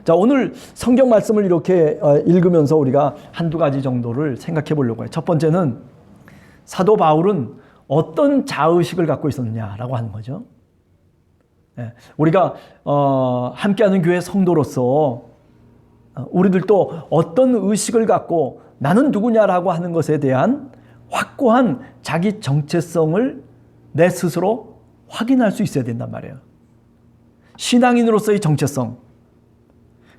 자, 오늘 성경 말씀을 이렇게 읽으면서 우리가 한두 가지 정도를 생각해 보려고 해요. 첫 번째는 사도 바울은 어떤 자의식을 갖고 있었느냐라고 하는 거죠. 우리가 함께하는 교회 성도로서 우리들도 어떤 의식을 갖고 나는 누구냐라고 하는 것에 대한 확고한 자기 정체성을 내 스스로 확인할 수 있어야 된단 말이에요. 신앙인으로서의 정체성.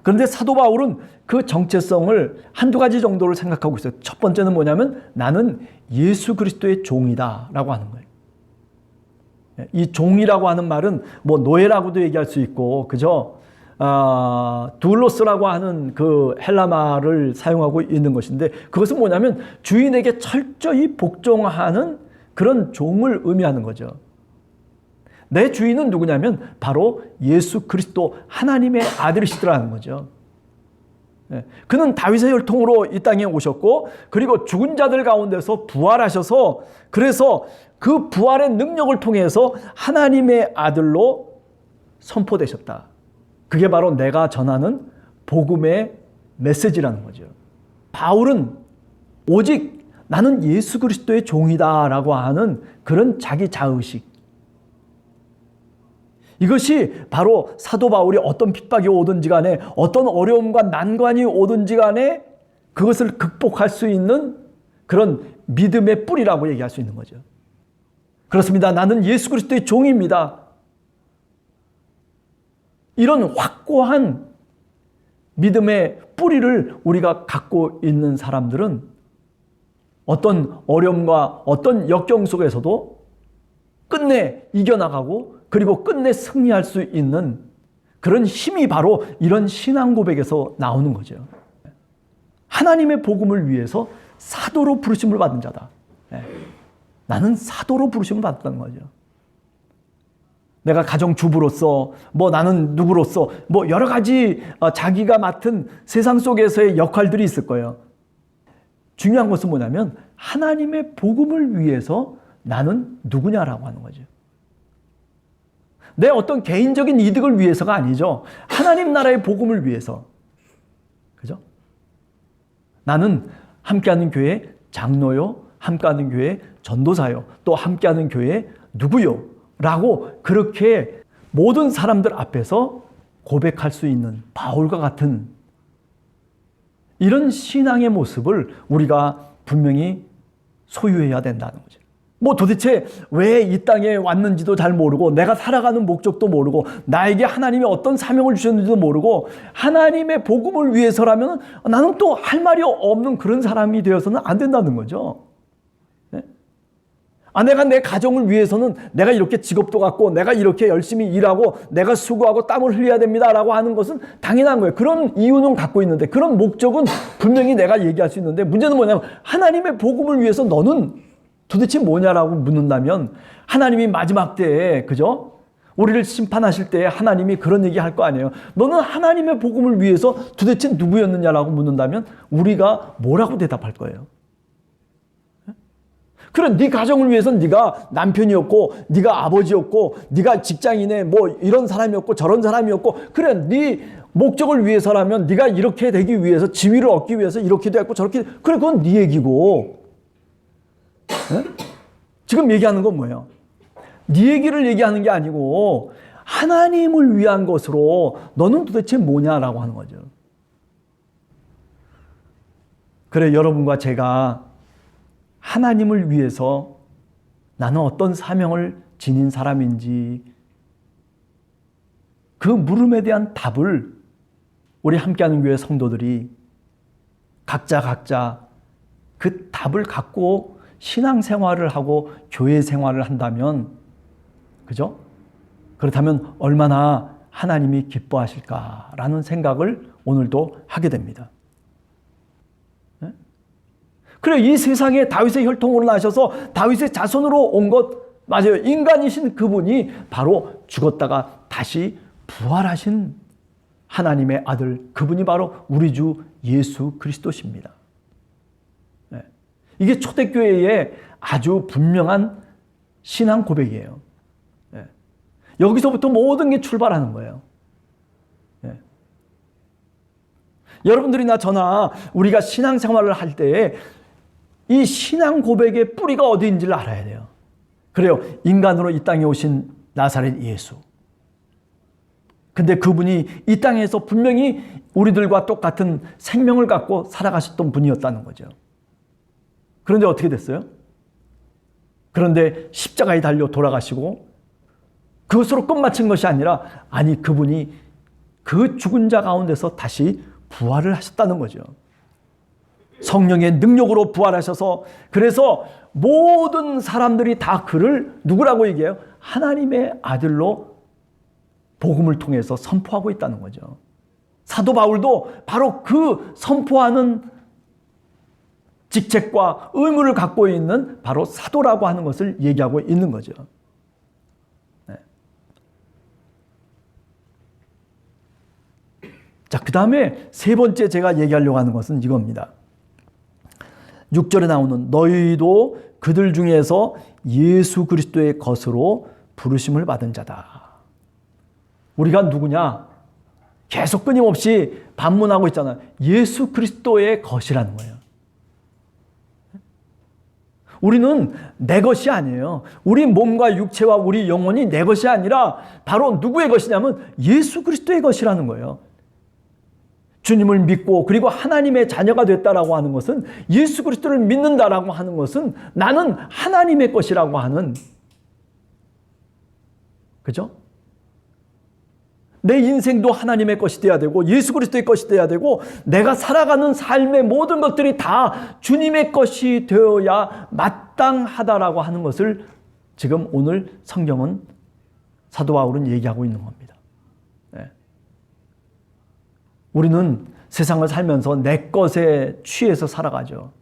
그런데 사도 바울은 그 정체성을 한두 가지 정도를 생각하고 있어요. 첫 번째는 뭐냐면 나는 예수 그리스도의 종이다 라고 하는 거예요. 이 종이라고 하는 말은 뭐 노예라고도 얘기할 수 있고, 그죠? 둘로스라고 하는 그 헬라 말을 사용하고 있는 것인데, 그것은 뭐냐면 주인에게 철저히 복종하는 그런 종을 의미하는 거죠. 내 주인은 누구냐면 바로 예수 그리스도 하나님의 아들이시더라는 거죠. 그는 다윗의 혈통으로 이 땅에 오셨고, 그리고 죽은 자들 가운데서 부활하셔서, 그래서 그 부활의 능력을 통해서 하나님의 아들로 선포되셨다. 그게 바로 내가 전하는 복음의 메시지라는 거죠. 바울은 오직 나는 예수 그리스도의 종이다라고 하는 그런 자기 자의식, 이것이 바로 사도 바울이 어떤 핍박이 오든지 간에, 어떤 어려움과 난관이 오든지 간에 그것을 극복할 수 있는 그런 믿음의 뿌리라고 얘기할 수 있는 거죠. 그렇습니다. 나는 예수 그리스도의 종입니다. 이런 확고한 믿음의 뿌리를 우리가 갖고 있는 사람들은 어떤 어려움과 어떤 역경 속에서도 끝내 이겨나가고, 그리고 끝내 승리할 수 있는 그런 힘이 바로 이런 신앙 고백에서 나오는 거죠. 하나님의 복음을 위해서 사도로 부르심을 받은 자다. 나는 사도로 부르심을 받았다는 거죠. 내가 가정주부로서, 뭐 나는 누구로서, 뭐 여러 가지 자기가 맡은 세상 속에서의 역할들이 있을 거예요. 중요한 것은 뭐냐면 하나님의 복음을 위해서 나는 누구냐라고 하는 거죠. 내 어떤 개인적인 이득을 위해서가 아니죠. 하나님 나라의 복음을 위해서. 그죠? 나는 함께하는 교회 장로요, 함께하는 교회 전도사요, 또 함께하는 교회 누구요? 라고 그렇게 모든 사람들 앞에서 고백할 수 있는 바울과 같은 이런 신앙의 모습을 우리가 분명히 소유해야 된다는 거죠. 뭐 도대체 왜 이 땅에 왔는지도 잘 모르고, 내가 살아가는 목적도 모르고, 나에게 하나님이 어떤 사명을 주셨는지도 모르고, 하나님의 복음을 위해서라면 나는 또 할 말이 없는 그런 사람이 되어서는 안 된다는 거죠. 내가 내 가정을 위해서는 내가 이렇게 직업도 갖고, 내가 이렇게 열심히 일하고, 내가 수고하고 땀을 흘려야 됩니다라고 하는 것은 당연한 거예요. 그런 이유는 갖고 있는데, 그런 목적은 분명히 내가 얘기할 수 있는데, 문제는 뭐냐면 하나님의 복음을 위해서 너는 도대체 뭐냐라고 묻는다면, 하나님이 마지막 때에, 그죠? 우리를 심판하실 때에 하나님이 그런 얘기 할 거 아니에요. 너는 하나님의 복음을 위해서 도대체 누구였느냐라고 묻는다면 우리가 뭐라고 대답할 거예요? 그래, 네 가정을 위해서는 네가 남편이었고, 네가 아버지였고, 네가 직장인에 뭐 이런 사람이었고 저런 사람이었고, 그래, 네 목적을 위해서라면 네가 이렇게 되기 위해서, 지위를 얻기 위해서 이렇게도 했고 저렇게, 그래, 그건 네 얘기고. 지금 얘기하는 건 뭐예요? 네 얘기를 얘기하는 게 아니고 하나님을 위한 것으로 너는 도대체 뭐냐라고 하는 거죠. 그래, 여러분과 제가 하나님을 위해서 나는 어떤 사명을 지닌 사람인지, 그 물음에 대한 답을 우리 함께하는 교회 성도들이 각자 그 답을 갖고 신앙생활을 하고 교회 생활을 한다면, 그죠? 그렇다면 얼마나 하나님이 기뻐하실까라는 생각을 오늘도 하게 됩니다. 그래, 이 세상에 다윗의 혈통으로 나셔서 다윗의 자손으로 온 것 맞아요. 인간이신 그분이 바로 죽었다가 다시 부활하신 하나님의 아들, 그분이 바로 우리 주 예수 그리스도십니다. 이게 초대교회의 아주 분명한 신앙 고백이에요. 여기서부터 모든 게 출발하는 거예요. 여러분들이나 저나 우리가 신앙생활을 할 때에 이 신앙 고백의 뿌리가 어디인지를 알아야 돼요. 그래요. 인간으로 이 땅에 오신 나사렛 예수. 근데 그분이 이 땅에서 분명히 우리들과 똑같은 생명을 갖고 살아가셨던 분이었다는 거죠. 그런데 어떻게 됐어요? 그런데 십자가에 달려 돌아가시고 그것으로 끝마친 것이 아니라 그분이 그 죽은 자 가운데서 다시 부활을 하셨다는 거죠. 성령의 능력으로 부활하셔서 그래서 모든 사람들이 다 그를 누구라고 얘기해요? 하나님의 아들로 복음을 통해서 선포하고 있다는 거죠. 사도 바울도 바로 그 선포하는 직책과 의무를 갖고 있는 바로 사도라고 하는 것을 얘기하고 있는 거죠. 네. 자, 그 다음에 세 번째 제가 얘기하려고 하는 것은 이겁니다. 6절에 나오는 너희도 그들 중에서 예수 그리스도의 것으로 부르심을 받은 자다. 우리가 누구냐? 계속 끊임없이 반문하고 있잖아요. 예수 그리스도의 것이라는 거예요. 우리는 내 것이 아니에요. 우리 몸과 육체와 우리 영혼이 내 것이 아니라 바로 누구의 것이냐면 예수 그리스도의 것이라는 거예요. 주님을 믿고 그리고 하나님의 자녀가 됐다라고 하는 것은 예수 그리스도를 믿는다라고 하는 것은 나는 하나님의 것이라고 하는, 그죠? 내 인생도 하나님의 것이 되어야 되고 예수 그리스도의 것이 되어야 되고 내가 살아가는 삶의 모든 것들이 다 주님의 것이 되어야 마땅하다라고 하는 것을 지금 오늘 성경은 사도 바울은 얘기하고 있는 겁니다. 네. 우리는 세상을 살면서 내 것에 취해서 살아가죠.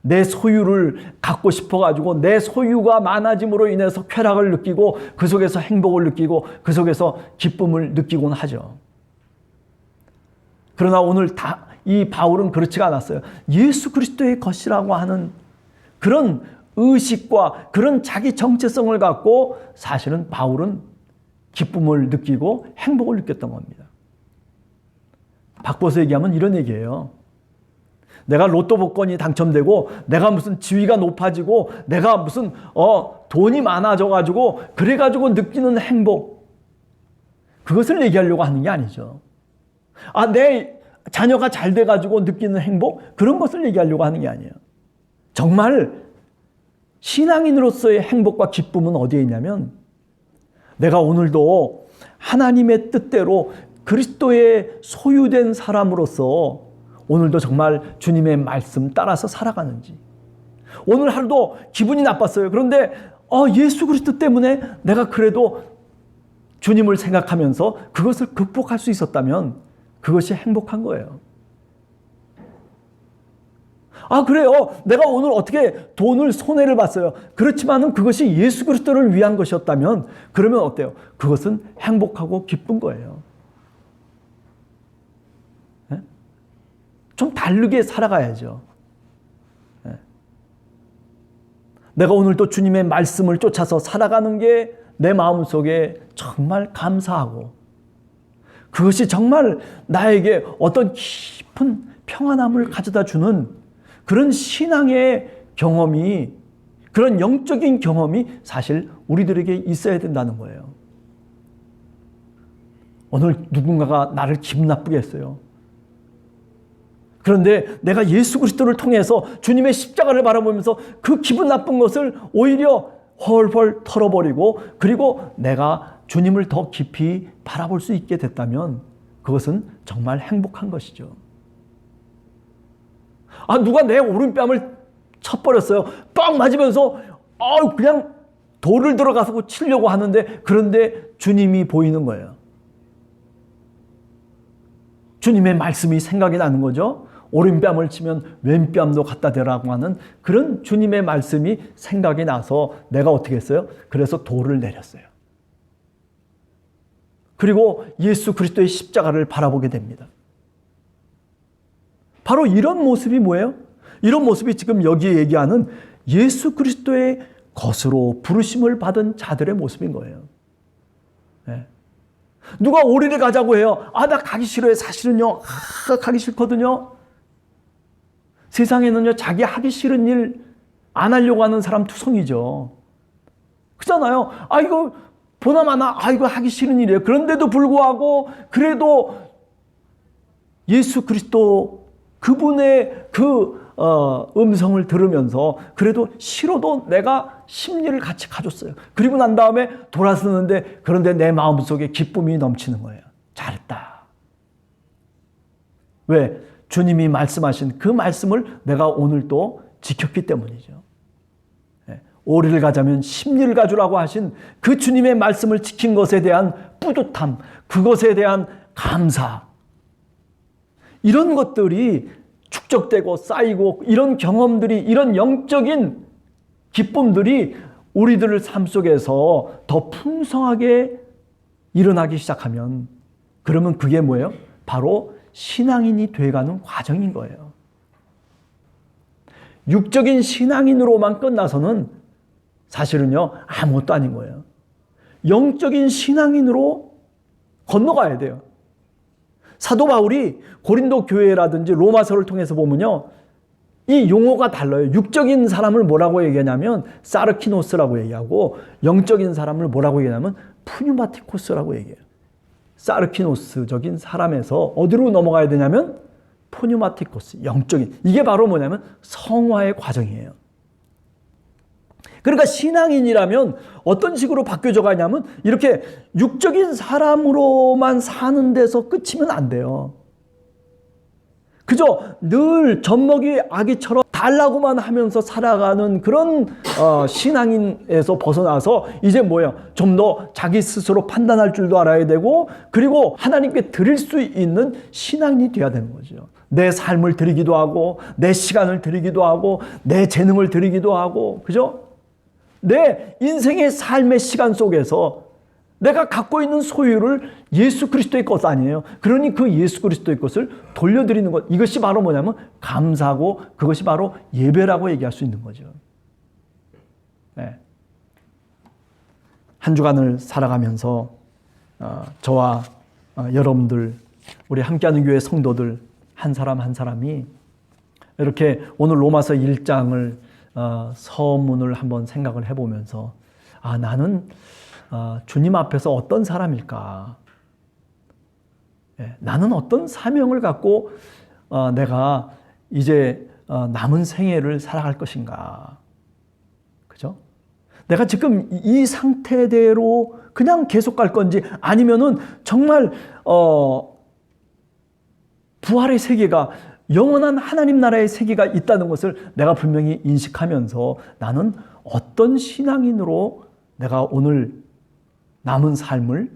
내 소유를 갖고 싶어가지고 내 소유가 많아짐으로 인해서 쾌락을 느끼고 그 속에서 행복을 느끼고 그 속에서 기쁨을 느끼곤 하죠. 그러나 오늘 이 바울은 그렇지가 않았어요. 예수 그리스도의 것이라고 하는 그런 의식과 그런 자기 정체성을 갖고 사실은 바울은 기쁨을 느끼고 행복을 느꼈던 겁니다. 바꿔서 얘기하면 이런 얘기예요. 내가 로또 복권이 당첨되고 내가 무슨 지위가 높아지고 내가 무슨 돈이 많아져가지고 그래가지고 느끼는 행복, 그것을 얘기하려고 하는 게 아니죠. 내 자녀가 잘 돼가지고 느끼는 행복, 그런 것을 얘기하려고 하는 게 아니에요. 정말 신앙인으로서의 행복과 기쁨은 어디에 있냐면 내가 오늘도 하나님의 뜻대로 그리스도의 소유된 사람으로서 오늘도 정말 주님의 말씀 따라서 살아가는지, 오늘 하루도 기분이 나빴어요. 그런데 예수 그리스도 때문에 내가 그래도 주님을 생각하면서 그것을 극복할 수 있었다면 그것이 행복한 거예요. 그래요. 내가 오늘 어떻게 돈을 손해를 봤어요. 그렇지만은 그것이 예수 그리스도를 위한 것이었다면 그러면 어때요? 그것은 행복하고 기쁜 거예요. 좀 다르게 살아가야죠. 내가 오늘 또 주님의 말씀을 쫓아서 살아가는 게 내 마음속에 정말 감사하고 그것이 정말 나에게 어떤 깊은 평안함을 가져다 주는 그런 신앙의 경험이, 그런 영적인 경험이 사실 우리들에게 있어야 된다는 거예요. 오늘 누군가가 나를 기분 나쁘게 했어요. 그런데 내가 예수 그리스도를 통해서 주님의 십자가를 바라보면서 그 기분 나쁜 것을 오히려 헐헐 털어버리고 그리고 내가 주님을 더 깊이 바라볼 수 있게 됐다면 그것은 정말 행복한 것이죠. 누가 내 오른뺨을 쳐버렸어요. 빡 맞으면서 그냥 돌을 들어가서 치려고 하는데 그런데 주님이 보이는 거예요. 주님의 말씀이 생각이 나는 거죠. 오른뺨을 치면 왼뺨도 갖다 대라고 하는 그런 주님의 말씀이 생각이 나서 내가 어떻게 했어요? 그래서 돌을 내렸어요. 그리고 예수 그리스도의 십자가를 바라보게 됩니다. 바로 이런 모습이 뭐예요? 이런 모습이 지금 여기에 얘기하는 예수 그리스도의 것으로 부르심을 받은 자들의 모습인 거예요. 네. 누가 오리를 가자고 해요. 아, 나 가기 싫어요. 사실은요. 가기 싫거든요. 세상에는요, 자기 하기 싫은 일 안 하려고 하는 사람 투성이죠. 그렇잖아요. 아, 이거 보나마나, 아, 이거 하기 싫은 일이에요. 그런데도 불구하고, 그래도 예수 그리스도 그분의 그 음성을 들으면서 그래도 싫어도 내가 심리를 같이 가졌어요. 그리고 난 다음에 돌아서는데 그런데 내 마음속에 기쁨이 넘치는 거예요. 잘했다. 왜? 주님이 말씀하신 그 말씀을 내가 오늘 또 지켰기 때문이죠. 오리를 가자면 심리를 가주라고 하신 그 주님의 말씀을 지킨 것에 대한 뿌듯함, 그것에 대한 감사, 이런 것들이 축적되고 쌓이고 이런 경험들이, 이런 영적인 기쁨들이 우리들의 삶 속에서 더 풍성하게 일어나기 시작하면, 그러면 그게 뭐예요? 바로 신앙인이 돼가는 과정인 거예요. 육적인 신앙인으로만 끝나서는 사실은요, 아무것도 아닌 거예요. 영적인 신앙인으로 건너가야 돼요. 사도 바울이 고린도 교회라든지 로마서를 통해서 보면요, 이 용어가 달라요. 육적인 사람을 뭐라고 얘기하냐면 사르키노스라고 얘기하고, 영적인 사람을 뭐라고 얘기하냐면 푸뉴마티코스라고 얘기해요. 사르키노스적인 사람에서 어디로 넘어가야 되냐면 푸뉴마티코스, 영적인. 이게 바로 뭐냐면 성화의 과정이에요. 그러니까 신앙인이라면 어떤 식으로 바뀌어져 가냐면 이렇게 육적인 사람으로만 사는 데서 끝이면 안 돼요. 그저 늘 젖먹이 아기처럼 달라고만 하면서 살아가는 그런 신앙인에서 벗어나서 이제 뭐예요? 좀 더 자기 스스로 판단할 줄도 알아야 되고, 그리고 하나님께 드릴 수 있는 신앙인이 돼야 되는 거죠. 내 삶을 드리기도 하고, 내 시간을 드리기도 하고, 내 재능을 드리기도 하고, 그죠? 내 인생의 삶의 시간 속에서 내가 갖고 있는 소유를 예수 그리스도의 것 아니에요. 그러니 그 예수 그리스도의 것을 돌려드리는 것, 이것이 바로 뭐냐면 감사하고, 그것이 바로 예배라고 얘기할 수 있는 거죠. 네. 한 주간을 살아가면서 저와 여러분들, 우리 함께하는 교회 성도들 한 사람 한 사람이 이렇게 오늘 로마서 1장을 서문을 한번 생각을 해보면서, 아, 나는 주님 앞에서 어떤 사람일까? 나는 어떤 사명을 갖고 내가 이제 남은 생애를 살아갈 것인가? 그죠? 내가 지금 이 상태대로 그냥 계속 갈 건지, 아니면은 정말 부활의 세계가, 영원한 하나님 나라의 세계가 있다는 것을 내가 분명히 인식하면서 나는 어떤 신앙인으로 내가 오늘 남은 삶을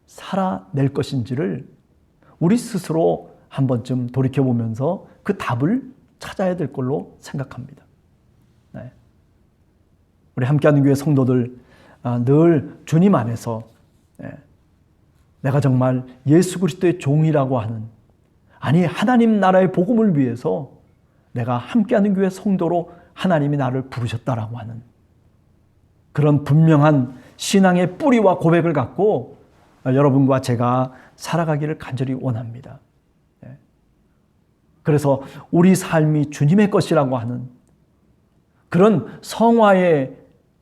살아낼 것인지를 우리 스스로 한 번쯤 돌이켜보면서 그 답을 찾아야 될 걸로 생각합니다. 네. 우리 함께하는 교회 성도들, 늘 주님 안에서 내가 정말 예수 그리스도의 종이라고 하는, 아니 하나님 나라의 복음을 위해서 내가 함께하는 교회 성도로 하나님이 나를 부르셨다라고 하는 그런 분명한 신앙의 뿌리와 고백을 갖고 여러분과 제가 살아가기를 간절히 원합니다. 그래서 우리 삶이 주님의 것이라고 하는 그런 성화의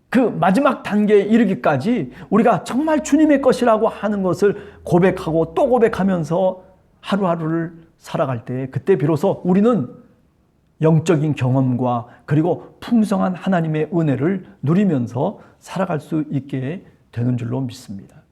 그 마지막 단계에 이르기까지 우리가 정말 주님의 것이라고 하는 것을 고백하고 또 고백하면서 하루하루를 살아갈 때, 그때 비로소 우리는 영적인 경험과 그리고 풍성한 하나님의 은혜를 누리면서 살아갈 수 있게 되는 줄로 믿습니다.